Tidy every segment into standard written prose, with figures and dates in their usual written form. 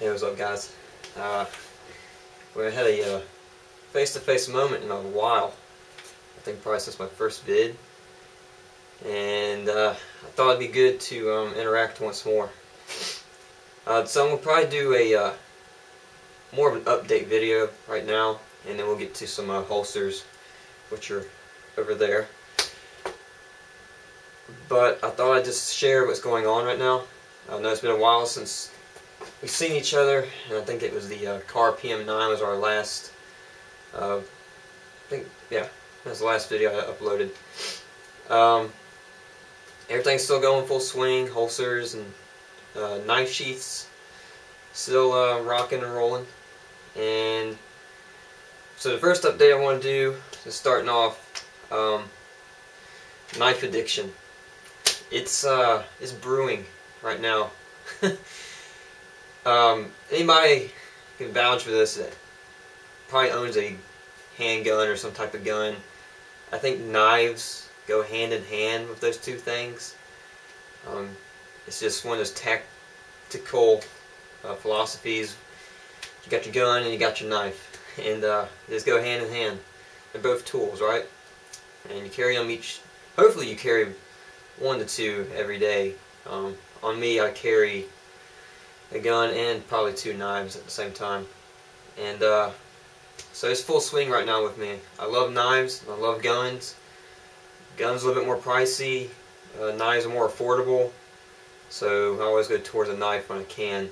Hey, what's up, guys? We had a face-to-face moment in a while. I think probably since my first vid, and I thought it'd be good to interact once more. So I'm gonna probably do a more of an update video right now, and then we'll get to some holsters, which are over there. But I thought I'd just share what's going on right now. I know it's been a while since we've seen each other, and I think it was the car PM9 was our last, that was the last video I uploaded. Everything's still going full swing, holsters and knife sheaths, still rocking and rolling. And so the first update I want to do is starting off knife addiction. It's brewing right now. Anybody can vouch for this that probably owns a handgun or some type of gun. I think knives go hand in hand with those two things. It's just one of those tactical philosophies. You got your gun and you got your knife, and they just go hand in hand. They're both tools, right? And you carry them each. Hopefully you carry 1 to 2 every day. On me, I carry a gun and probably 2 knives at the same time. And so it's full swing right now with me. I love knives, I love guns. Guns a little bit more pricey, knives are more affordable, so I always go towards a knife when I can.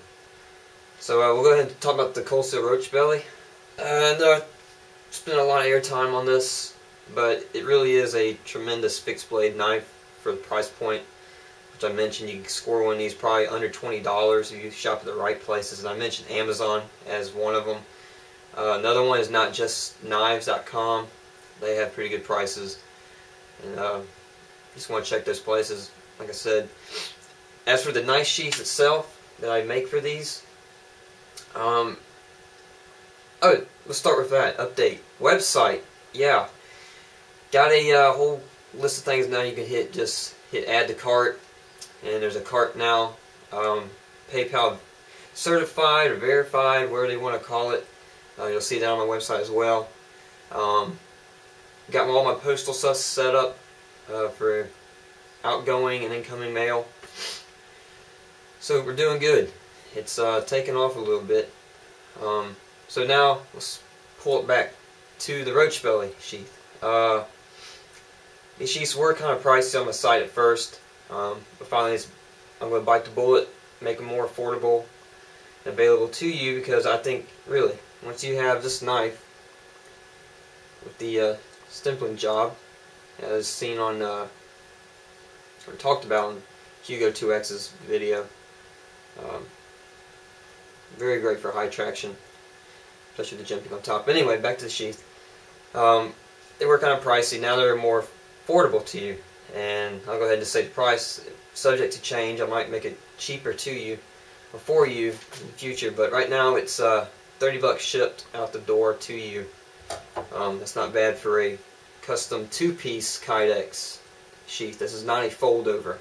So we'll go ahead and talk about the cold steel roach belly. And spent a lot of airtime on this, but it really is a tremendous fixed blade knife for the price point, which I mentioned. You can score one of these probably under $20 if you shop at the right places. And I mentioned Amazon as one of them. Another one is notjustknives.com. They have pretty good prices, and just want to check those places. Like I said, as for the knife sheath itself that I make for these, oh, let's start with that. Update. Website. Yeah. Got a whole list of things now you can hit. Just hit add to cart, and there's a cart now. PayPal certified or verified, whatever they want to call it. You'll see that on my website as well. Got all my postal stuff set up for outgoing and incoming mail. So we're doing good. It's taken off a little bit. So now let's pull it back to the roach belly sheath. These sheaths were kind of pricey on the site at first, but finally I'm going to bite the bullet, make them more affordable and available to you, because I think really once you have this knife with the stippling job, as seen on or talked about in Hugo 2X's video, very great for high traction, especially the jumping on top. But anyway, back to the sheath. They were kind of pricey. Now they're more affordable to you, and I'll go ahead and say the price, subject to change. I might make it cheaper to you or for you in the future, but right now it's $30 shipped out the door to you. That's not bad for a custom 2-piece Kydex sheath. This is not a fold over.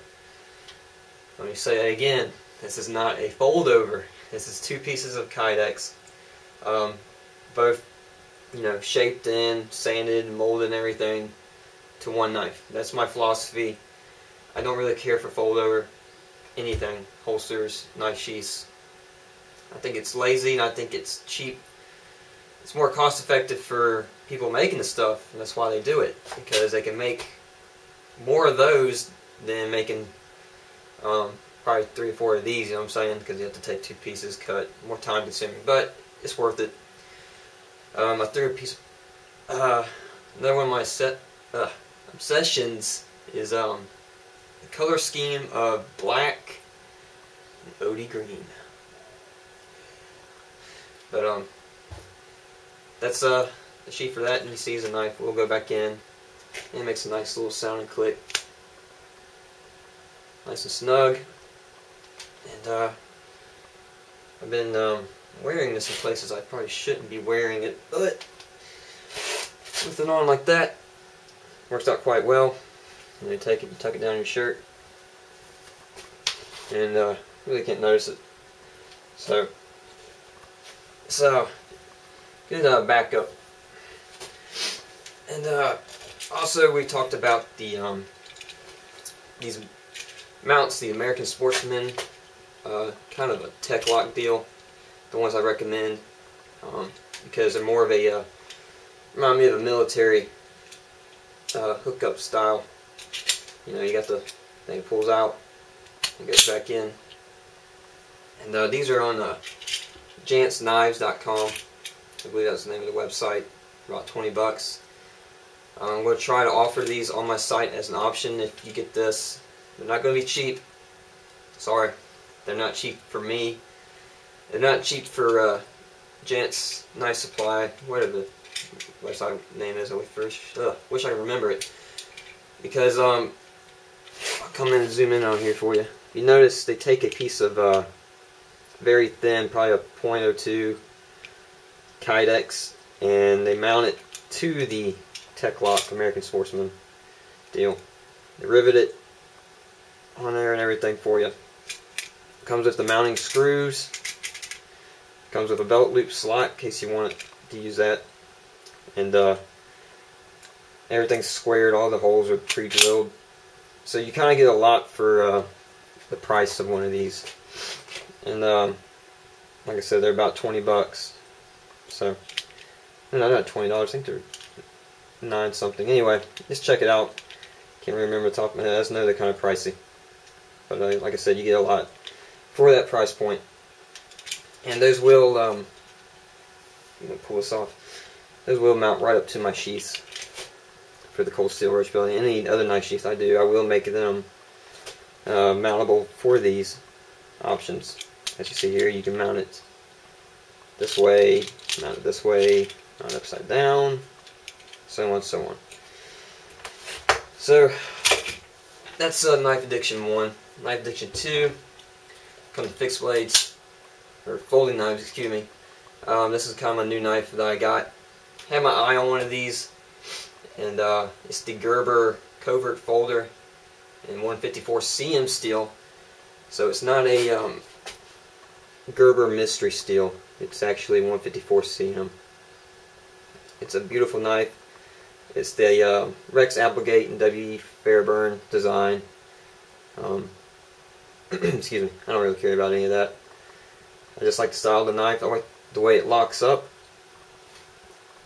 Let me say that again. This is not a fold over. This is 2 pieces of Kydex, both, you know, shaped in, sanded, and molded and everything to one knife. That's my philosophy. I don't really care for fold over anything, holsters, knife sheaths. I think it's lazy, and I think it's cheap. It's more cost effective for people making the stuff, and that's why they do it, because they can make more of those than making probably 3 or 4 of these, you know what I'm saying, because you have to take 2 pieces, cut, more time consuming, but it's worth it. My third piece, another one of my obsessions is the color scheme of black and OD green. But that's the sheath for that, and you see is a knife. We'll go back in, and it makes a nice little sound and click, nice and snug. And I've been wearing this in places I probably shouldn't be wearing it, but with it on like that, works out quite well. And you take it, you tuck it down your shirt, and really can't notice it. So So, good backup. And also we talked about the these mounts, the American Sportsman, kind of a tech lock deal. The ones I recommend because they're more of a remind me of a military hookup style. You know, you got the thing pulls out and goes back in. And these are on jantzknives.com. I believe that's the name of the website. About 20 bucks. I'm going to try to offer these on my site as an option if you get this. They're not going to be cheap. Sorry. They're not cheap for me. They're not cheap for Gents Knife Supply. Whatever the website name is. I wish I could remember it. Because I'll come in and zoom in on here for you. You notice they take a piece of very thin, probably a .02 Kydex, and they mount it to the Tech Lock American Sportsman deal. They rivet it on there and everything for you. Comes with the mounting screws. Comes with a belt loop slot in case you want to use that. And everything's squared. All the holes are pre-drilled. So you kind of get a lot for the price of one of these. And like I said, they're about 20 bucks. So, no, not $20. I think they're 9 something. Anyway, just check it out. Can't really remember the top of my head. I just know they're kind of pricey. But like I said, you get a lot for that price point. And those will, I'm going to pull this off. Those will mount right up to my sheaths for the cold steel roach belly. Any other knife sheath I do, I will make them mountable for these options. As you see here, you can mount it this way, mount it this way, mount it upside down, so on, so on. So that's Knife Addiction 1. Knife Addiction 2 comes with fixed blades, or folding knives, excuse me. This is kind of a new knife that I got. Had my eye on one of these, and it's the Gerber covert folder in 154 cm steel. So it's not a Gerber mystery steel. It's actually 154 cm. It's a beautiful knife. It's the Rex Applegate and W. Fairburn design. Excuse me. I don't really care about any of that. I just like the style of the knife. I like the way it locks up.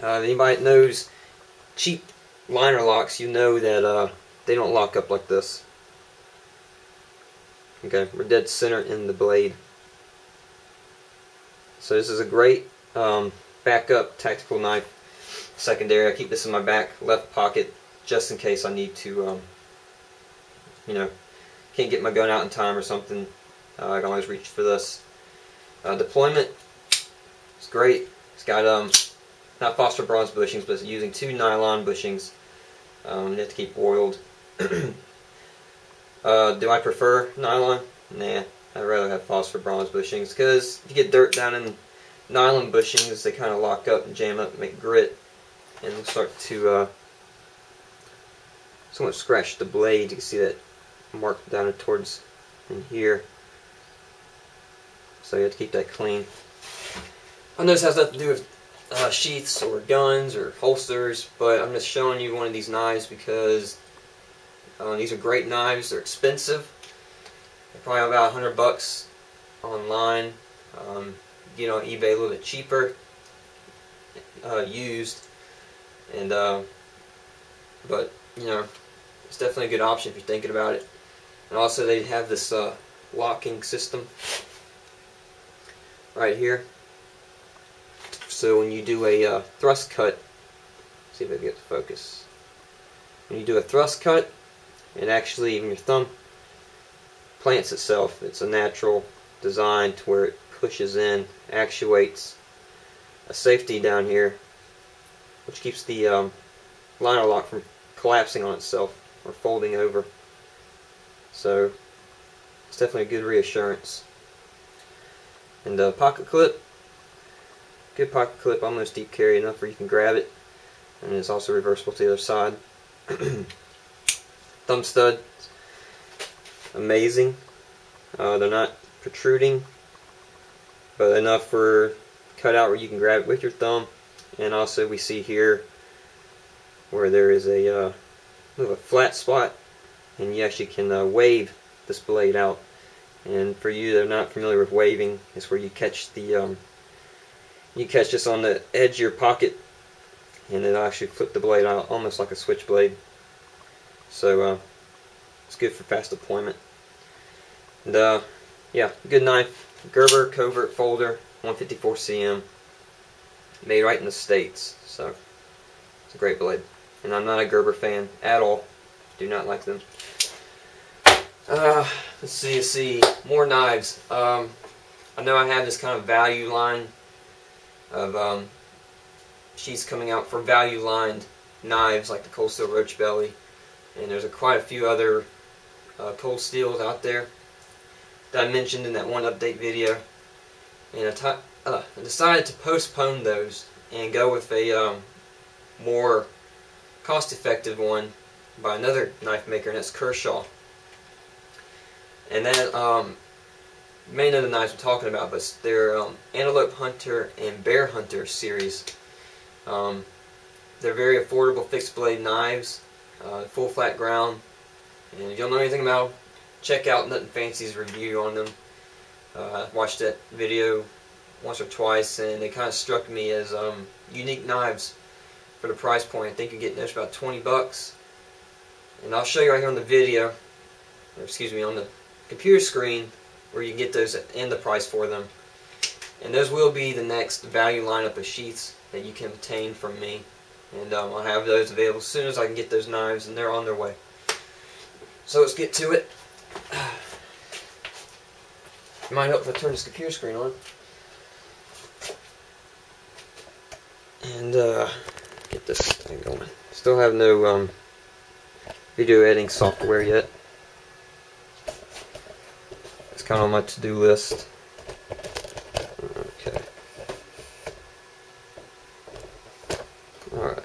Anybody that knows cheap liner locks, you know that they don't lock up like this. Okay, we're dead center in the blade. So this is a great backup tactical knife. Secondary. I keep this in my back left pocket just in case I need to, you know, can't get my gun out in time or something. I can always reach for this. Deployment is great. It's got not phosphor bronze bushings, but it's using 2 nylon bushings. You have to keep oiled. Do I prefer nylon? Nah, I'd rather have phosphor bronze bushings because if you get dirt down in nylon bushings, they kind of lock up and jam up and make grit, and they'll start to somewhat scratch the blade. You can see that mark down towards in here. So you have to keep that clean. I know this has nothing to do with sheaths or guns or holsters, but I'm just showing you one of these knives because these are great knives. They're expensive. They're probably about 100 bucks online. You know, on eBay a little bit cheaper, used, and but you know, it's definitely a good option if you're thinking about it. And also, they have this locking system right here. So when you do a thrust cut, see if I can get the focus. When you do a thrust cut, it actually, even your thumb plants itself. It's a natural design to where it pushes in, actuates a safety down here, which keeps the liner lock from collapsing on itself or folding over. So it's definitely a good reassurance. And pocket clip. Good pocket clip, almost deep carry enough where you can grab it, and it's also reversible to the other side. Thumb stud, amazing. They're not protruding, but enough for cut out where you can grab it with your thumb, and also we see here where there is a flat spot, and you actually can wave this blade out. And for you that are not familiar with waving, it's where you catch the you catch this on the edge of your pocket, and it'll actually flip the blade out almost like a switchblade. So it's good for fast deployment. And yeah, good knife. Gerber covert folder, 154 cm, made right in the States. So it's a great blade. And I'm not a Gerber fan at all. Do not like them. Let's see, more knives. I know I have this kind of value line of sheaths coming out for value lined knives like the cold steel roach belly, and there's quite a few other cold steels out there that I mentioned in that one update video, and I decided to postpone those and go with a more cost-effective one by another knife maker, and that's Kershaw. And that main of the knives I'm talking about, but they're Antelope Hunter and Bear Hunter series. They're very affordable fixed blade knives, full flat ground, and if you don't know anything about them, check out Nothing Fancy's review on them. I watched that video once or twice, and they kind of struck me as unique knives for the price point. I think you're getting those about 20 bucks, and I'll show you right here on the video, or excuse me, on the computer screen, where you can get those and the price for them. And those will be the next value lineup of sheaths that you can obtain from me, and I'll have those available as soon as I can get those knives, and they're on their way. So let's get to it. It might help if I turn this computer screen on and get this thing going. Still have no video editing software yet. It's kind of on my to-do list. Okay. Alright.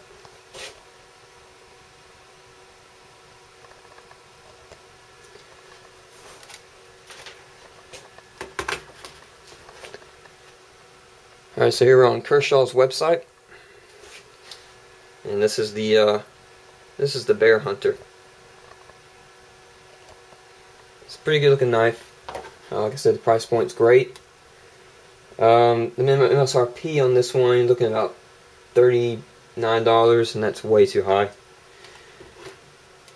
Alright, so here we're on Kershaw's website, and this is the Bear Hunter. It's a pretty good looking knife. Like I said, the price point's great. The minimum MSRP on this one, you're looking at about $39, and that's way too high,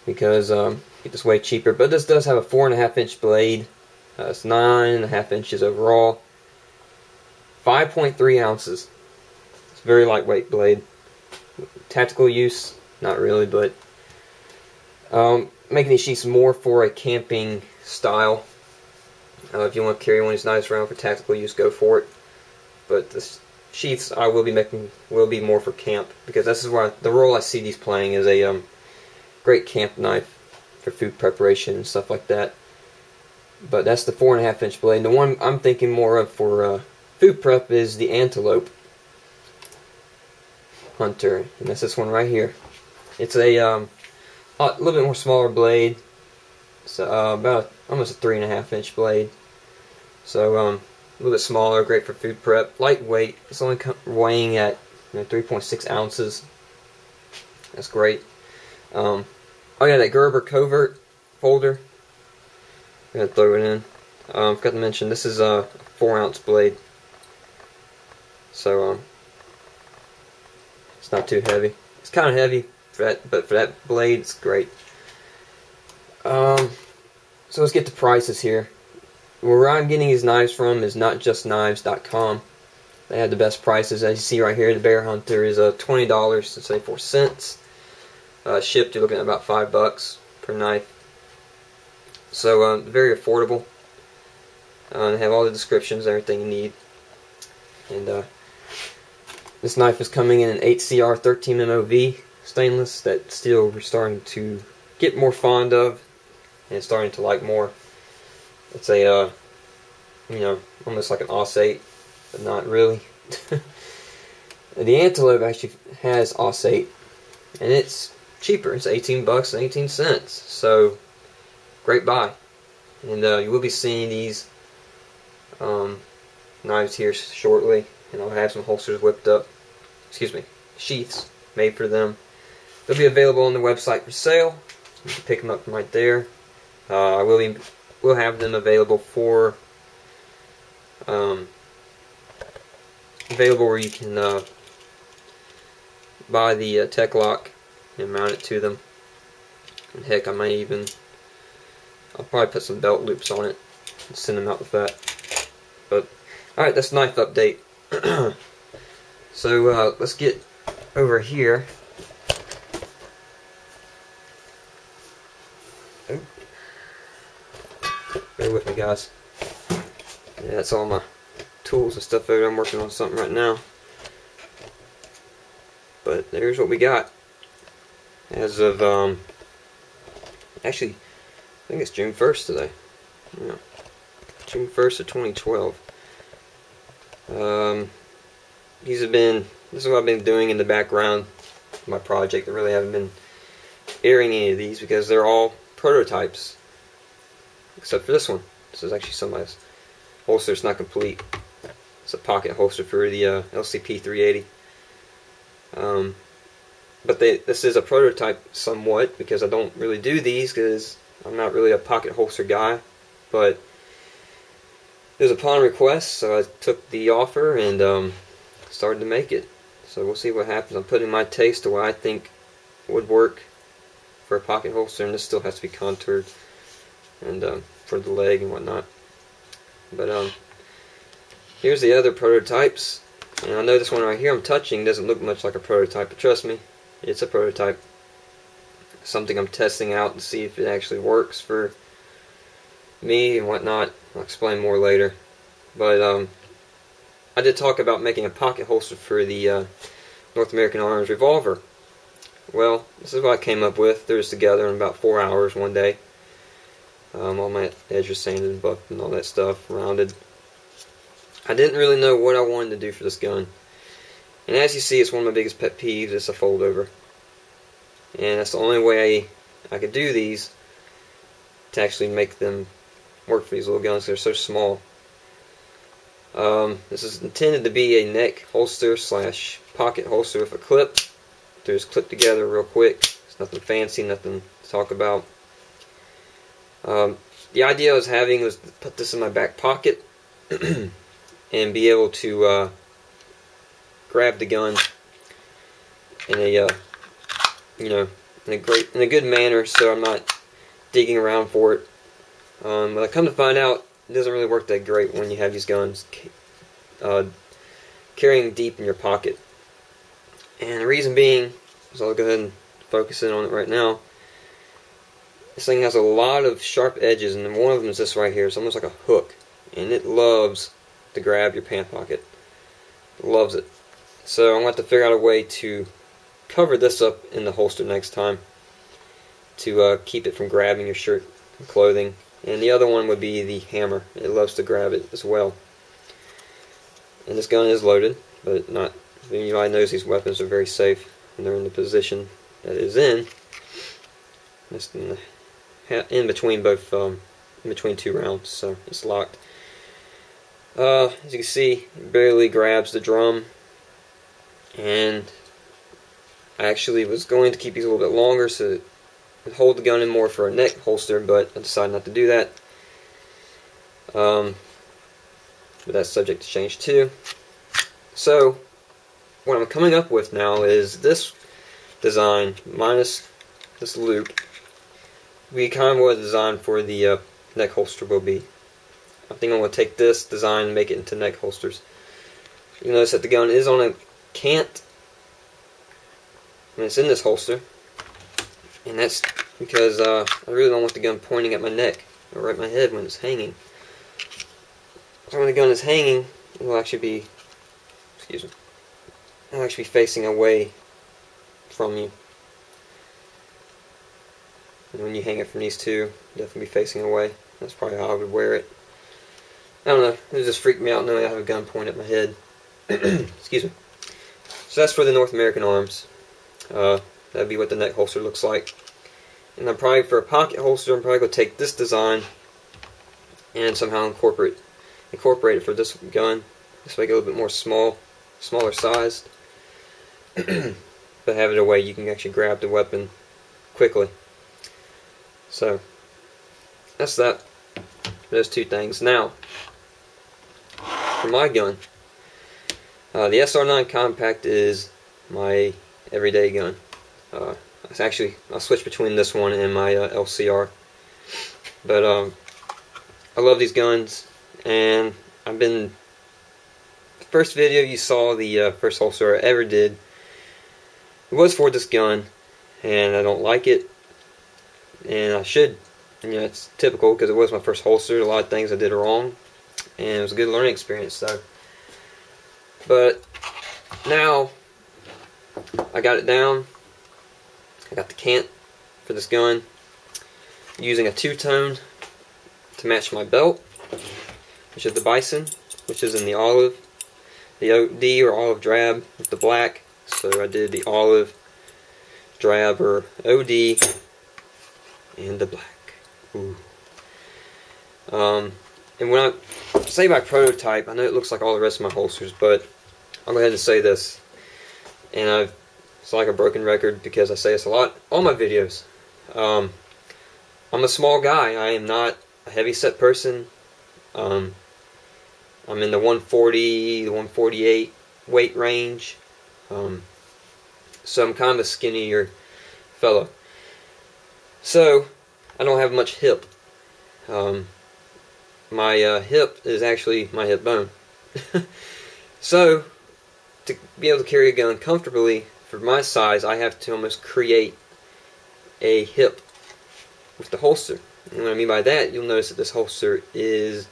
because get this way cheaper. But this does have a 4.5 inch blade. It's 9.5 inches overall. 5.3 ounces. It's a very lightweight blade. Tactical use, not really, but making these sheaths more for a camping style. If you want to carry one of these knives around for tactical use, go for it. But the sheaths I will be making will be more for camp, because this is where the role I see these playing is a great camp knife for food preparation and stuff like that. But that's the 4.5 inch blade. The one I'm thinking more of for food prep is the Antelope Hunter, and that's this one right here. It's a little bit more smaller blade. It's about almost a 3.5 inch blade. So a little bit smaller, great for food prep, lightweight. It's only weighing at 3.6 ounces. That's great. Oh yeah, that Gerber covert folder. I'm gonna throw it in. Forgot to mention this is a 4-ounce blade. So it's not too heavy. It's kind of heavy for that, but for that blade, it's great. So let's get the prices here. Where I'm getting these knives from is notjustknives.com. They have the best prices. As you see right here, the Bear Hunter is $20.74. Shipped, you're looking at about $5 per knife. So very affordable. They have all the descriptions, everything you need. And this knife is coming in an 8CR 13MOV stainless that steel we're starting to get more fond of and starting to like more. It's a almost like an AUS-8, but not really. The Antelope actually has AUS-8, and it's cheaper. It's $18.18. So great buy. And you will be seeing these knives here shortly. and I'll have some holsters whipped up, excuse me, sheaths made for them. They'll be available on the website for sale. You can pick them up from right there. I will have them available for available where you can buy the tech lock and mount it to them. And heck, I'll probably put some belt loops on it and send them out with that. But alright, that's knife update. So let's get over here. Oh. Bear with me, guys. Yeah, that's all my tools and stuff over. I'm working on something right now. But there's what we got. As of, actually, I think it's June 1st today. Yeah. June 1st of 2012. This is what I've been doing in the background of my project. I really haven't been airing any of these because they're all prototypes. Except for this one. This is actually somebody's holster. It's not complete. It's a pocket holster for the LCP 380. But this is a prototype somewhat because I don't really do these because I'm not really a pocket holster guy. But it was upon request, so I took the offer and started to make it. So we'll see what happens. I'm putting my taste to what I think would work for a pocket holster, and this still has to be contoured and for the leg and whatnot. But here's the other prototypes. And I know this one right here I'm touching doesn't look much like a prototype, but trust me, it's a prototype. Something I'm testing out to see if it actually works for me and whatnot. I'll explain more later. But I did talk about making a pocket holster for the North American Arms revolver. Well, this is what I came up with. Threw this together in about 4 hours one day. All my edges sanded and buffed and all that stuff, rounded. I didn't really know what I wanted to do for this gun. And as you see, it's one of my biggest pet peeves. It's a fold over. And that's the only way I could do these to actually make them work for these little guns. They're so small. This is intended to be a neck holster slash pocket holster with a clip. They're just clipped together real quick. It's nothing fancy, nothing to talk about. The idea I was having was to put this in my back pocket and be able to grab the gun in a in a good manner, so I'm not digging around for it. But I come to find out, it doesn't really work that great when you have these guns carrying deep in your pocket. And the reason being, so I'll go ahead and focus in on it right now. This thing has a lot of sharp edges, and one of them is this right here. It's almost like a hook, and it loves to grab your pant pocket. It loves it. So I'm going to have to figure out a way to cover this up in the holster next time to keep it from grabbing your shirt and clothing. And the other one would be the hammer. It loves to grab it as well. And this gun is loaded, but not. Anybody knows these weapons are very safe when they're in the position that it is in. Just in between both, in between two rounds, so it's locked. As you can see, it barely grabs the drum, and I actually was going to keep these a little bit longer so it would hold the gun in more for a neck holster, but I decided not to do that. But that's subject to change too. So what I'm coming up with now is this design minus this loop. We kind of what the design for the neck holster will be. I think I'm going to take this design and make it into neck holsters. You notice that the gun is on a cant, and it's in this holster, and that's because I really don't want the gun pointing at my neck or at my head when it's hanging. So when the gun is hanging, it will actually be, it'll actually be facing away from you. And when you hang it from these two, definitely be facing away. That's probably how I would wear it. I don't know, it just freaked me out knowing I have a gun pointed at my head. Excuse me. So that's for the North American Arms. That'd be what the neck holster looks like. And I'm probably, for a pocket holster, I'm probably going to take this design and somehow incorporate it for this gun. Just make it a little bit more small. smaller sized, but have it a way you can actually grab the weapon quickly. So that's that. Those two things. Now, for my gun, the SR9 Compact is my everyday gun. I'll switch between this one and my LCR. But I love these guns, and the first video you saw, the first holster I ever did, it was for this gun, and I don't like it, and I should. It's typical because it was my first holster. A lot of things I did wrong, and it was a good learning experience. So, but now I got it down. I got the cant for this gun, using a two-tone to match my belt, which is the bison, which is in the olive, the OD or olive drab with the black. So I did the olive drab or OD and the black. Ooh. And when I say my prototype, I know it looks like all the rest of my holsters, but I'll go ahead and say this, and it's like a broken record because I say this a lot on my videos. I'm a small guy. I am not a heavy set person. I'm in the 140, the 148 weight range. So I'm kind of a skinnier fellow. So I don't have much hip. My hip is actually my hip bone. So to be able to carry a gun comfortably for my size, I have to almost create a hip with the holster. And what I mean by that, you'll notice that this holster is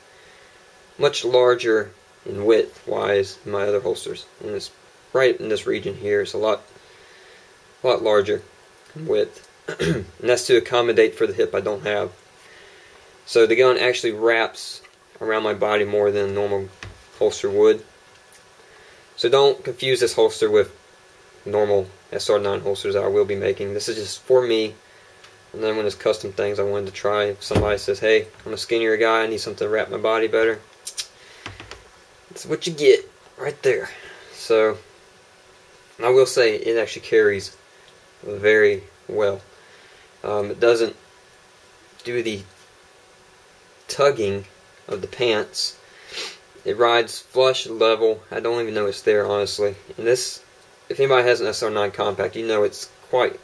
much larger in width wise than my other holsters, and it's right in this region here. It's a lot larger in width, and that's to accommodate for the hip I don't have. So the gun actually wraps around my body more than a normal holster would. So don't confuse this holster with normal SR9 holsters I will be making. This is just for me. And then when there's custom things I wanted to try, if somebody says, hey, I'm a skinnier guy, I need something to wrap my body better, that's what you get right there. So, I will say it actually carries very well. It doesn't do the tugging of the pants. It rides flush, level. I don't even know it's there, honestly. And this, if anybody has an SR9 Compact, you know it's quite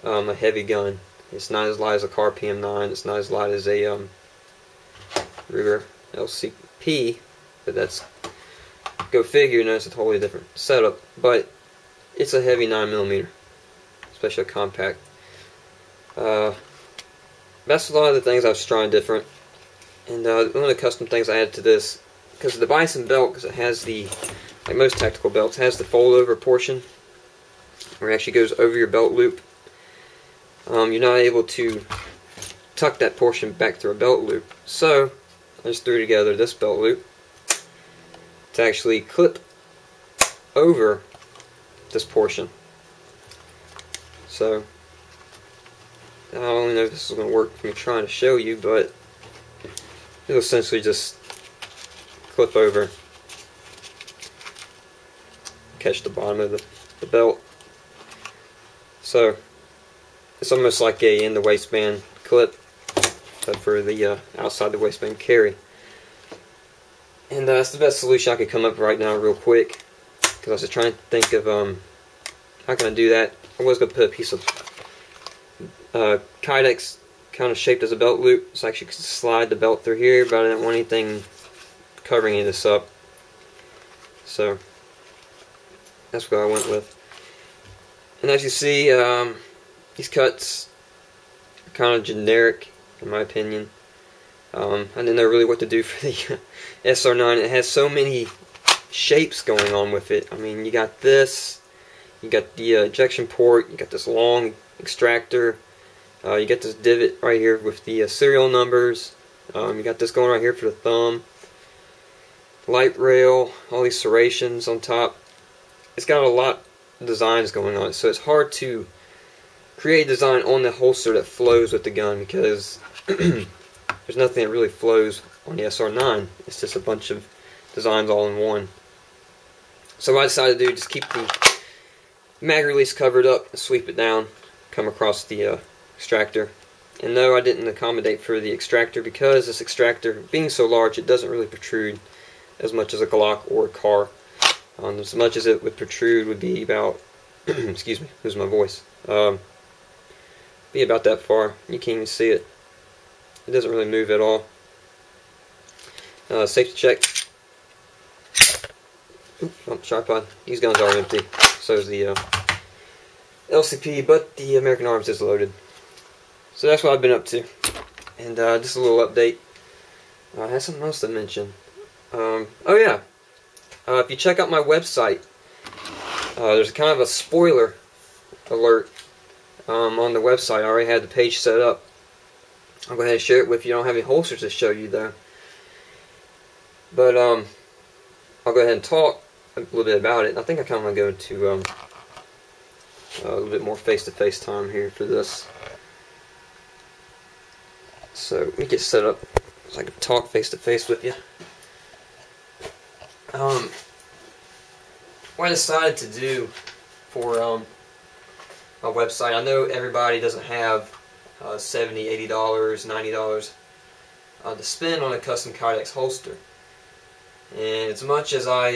a heavy gun. It's not as light as a Car PM9. It's not as light as a Ruger LCP, but that's, go figure, you know, it's a totally different setup. But it's a heavy 9mm, especially a compact. That's a lot of the things I was trying different. And one of the custom things I added to this, because of the bison belt, because it has the, like most tactical belts, has the fold over portion where it actually goes over your belt loop. You're not able to tuck that portion back through a belt loop. So I just threw together this belt loop to actually clip over this portion. So I don't even know if this is going to work for me trying to show you, but it'll essentially just clip over, catch the bottom of the belt. So it's almost like a in the waistband clip, but for the outside the waistband carry. And that's the best solution I could come up with right now real quick, because I was just trying to think of how can I do that. I was going to put a piece of Kydex kind of shaped as a belt loop, so I actually could slide the belt through here, but I didn't want anything covering any of this up. So that's what I went with. And as you see, these cuts are kind of generic in my opinion. I didn't know really what to do for the SR9. It has so many shapes going on with it. I mean, you got this, you got the ejection port, you got this long extractor, you got this divot right here with the serial numbers, you got this going right here for the thumb, light rail, all these serrations on top. It's got a lot of designs going on, so it's hard to create a design on the holster that flows with the gun, because there's nothing that really flows on the SR9. It's just a bunch of designs all in one. So what I decided to do is just keep the mag release covered up and sweep it down, come across the extractor. And no, I didn't accommodate for the extractor because this extractor, being so large, it doesn't really protrude as much as a Glock or a car. As much as it would protrude would be about, excuse me, losing my voice, be about that far. You can't even see it. It doesn't really move at all. Safety check. Oop, tripod. These guns are empty. So is the LCP, but the American Arms is loaded. So that's what I've been up to. And just a little update. I had something else to mention. Oh yeah. If you check out my website, there's kind of a spoiler alert on the website. I already had the page set up. I'll go ahead and share it with you. I don't have any holsters to show you though. But I'll go ahead and talk a little bit about it. I think I kind of want to go to a little bit more face-to-face time here for this. So let me get set up so I can talk face-to-face with you. What I decided to do for my website, I know everybody doesn't have $70, $80, $90 to spend on a custom Kydex holster. And as much as I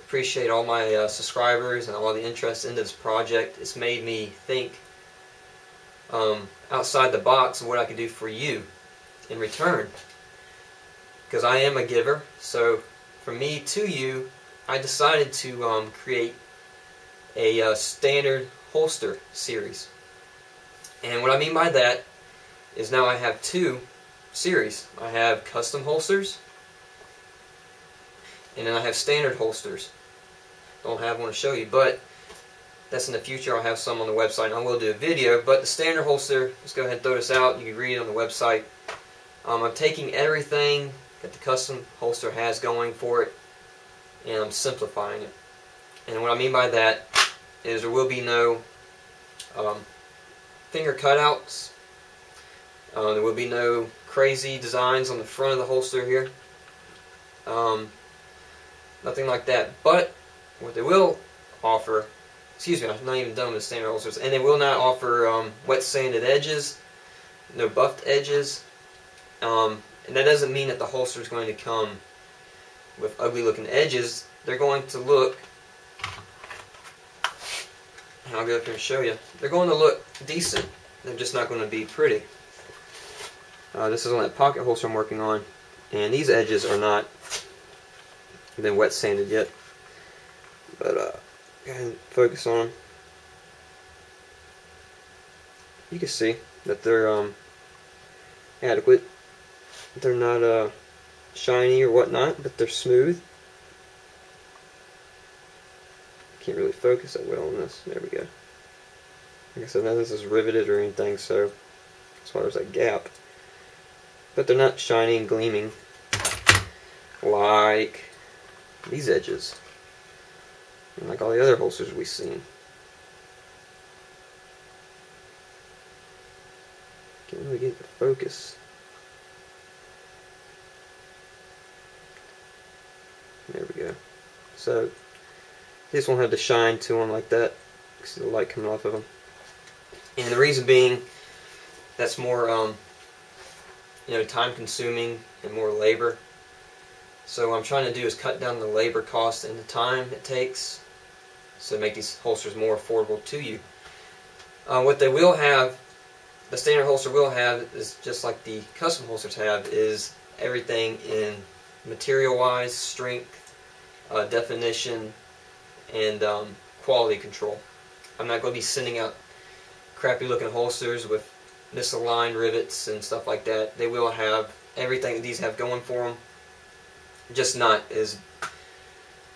appreciate all my subscribers and all the interest in this project, it's made me think outside the box of what I could do for you in return. Because I am a giver, so from me to you, I decided to create a standard holster series. And what I mean by that is now I have two series. I have custom holsters, and then I have standard holsters. Don't have one to show you, but that's in the future. I'll have some on the website, and I will do a video. But the standard holster, let's go ahead and throw this out. You can read it on the website. I'm taking everything that the custom holster has going for it, and I'm simplifying it. And what I mean by that is there will be no finger cutouts. There will be no crazy designs on the front of the holster here. Nothing like that. But what they will offer, excuse me, I'm not even done with the standard holsters, and they will not offer wet sanded edges, no buffed edges. And that doesn't mean that the holster is going to come with ugly looking edges. They're going to look, and I'll go up here and show you, they're going to look decent. They're just not going to be pretty. This is on that pocket holster I'm working on, and these edges are not been wet sanded yet. But go ahead and focus on them. You can see that they're adequate. They're not shiny or whatnot, but they're smooth. Can't really focus that well on this. There we go. Like I said, none of this is riveted or anything, so that's why there's that gap. But they're not shiny and gleaming like these edges, and like all the other holsters we've seen. Can't really get the focus. There we go. So this won't have the shine to them like that. You can see the light coming off of them. And the reason being, that's more time consuming and more labor. So what I'm trying to do is cut down the labor cost and the time it takes, so make these holsters more affordable to you. What they will have, the standard holster will have, is just like the custom holsters have, is everything in material-wise, strength, definition, and quality control. I'm not going to be sending out crappy-looking holsters with misaligned rivets and stuff like that. They will have everything that these have going for them, just not as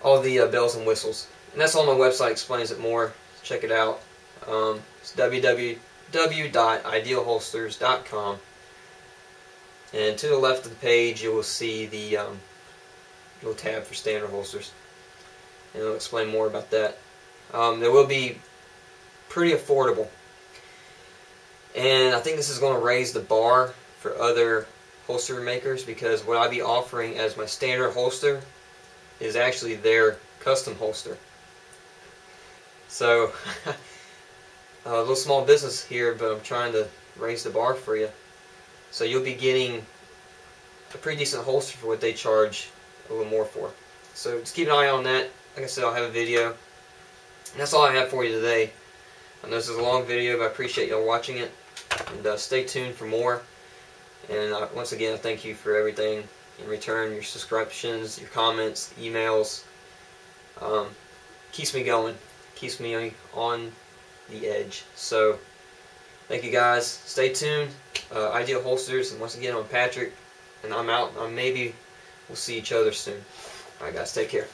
all the bells and whistles. And that's on my website, explains it more. Check it out. It's www.idealholsters.com. And to the left of the page, you will see the little tab for standard holsters, and it'll explain more about that. They will be pretty affordable, and I think this is going to raise the bar for other holster makers, because what I'll be offering as my standard holster is actually their custom holster. So, a little small business here, but I'm trying to raise the bar for you. So you'll be getting a pretty decent holster for what they charge a little more for. So just keep an eye on that. Like I said, I'll have a video. And that's all I have for you today. I know this is a long video, but I appreciate y'all watching it. And stay tuned for more. And once again, thank you for everything in return. Your subscriptions, your comments, emails. Keeps me going. Keeps me on the edge. So, thank you guys. Stay tuned. IdealHolsters. And once again, I'm Patrick. And I'm out. Maybe we'll see each other soon. Alright guys, take care.